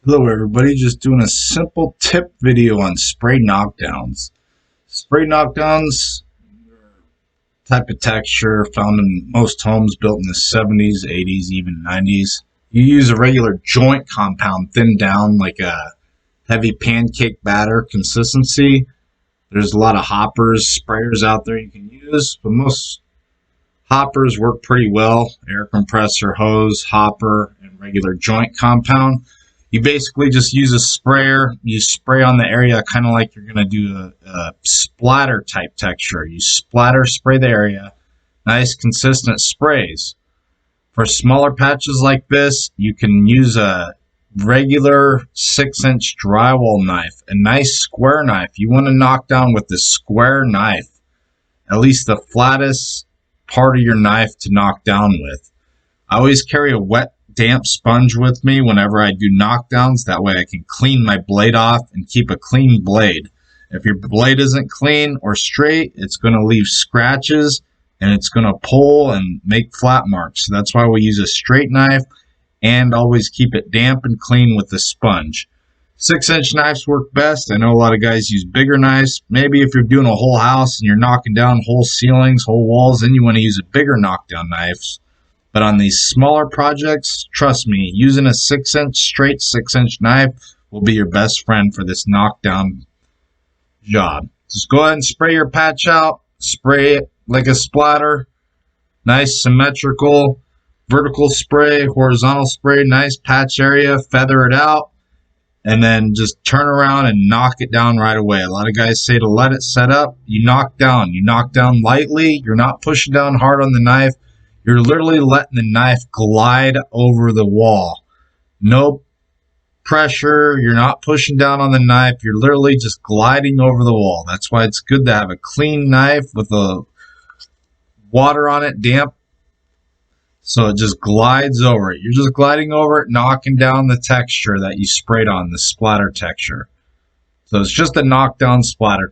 Hello everybody, just doing a simple tip video on spray knockdowns. Spray knockdowns, type of texture found in most homes built in the 70s, 80s, even 90s. You use a regular joint compound thinned down like a heavy pancake batter consistency. There's a lot of hoppers, sprayers out there you can use, but most hoppers work pretty well. Air compressor, hose, hopper, and regular joint compound. You basically just use a sprayer. You spray on the area kind of like you're going to do a splatter type texture. You splatter, spray the area. Nice consistent sprays. For smaller patches like this, you can use a regular 6-inch drywall knife, a nice square knife. You want to knock down with the square knife, at least the flattest part of your knife to knock down with. I always carry a wet damp sponge with me whenever I do knockdowns. That way I can clean my blade off and keep a clean blade. If your blade isn't clean or straight, it's going to leave scratches and it's going to pull and make flat marks. So that's why we use a straight knife and always keep it damp and clean with the sponge. 6-inch knives work best. I know a lot of guys use bigger knives. Maybe if you're doing a whole house and you're knocking down whole ceilings, whole walls, then you want to use a bigger knockdown knives. But on these smaller projects, trust me, using a 6-inch, straight 6-inch knife will be your best friend for this knockdown job. Just go ahead and spray your patch out. Spray it like a splatter. Nice symmetrical, vertical spray, horizontal spray, nice patch area, feather it out, and then just turn around and knock it down right away. A lot of guys say to let it set up. You knock down lightly. You're not pushing down hard on the knife. You're literally letting the knife glide over the wall. No pressure. You're not pushing down on the knife. You're literally just gliding over the wall. That's why it's good to have a clean knife with the water on it, damp, so it just glides over it. You're just gliding over it, knocking down the texture that you sprayed on, the splatter texture. So it's just a knockdown splatter.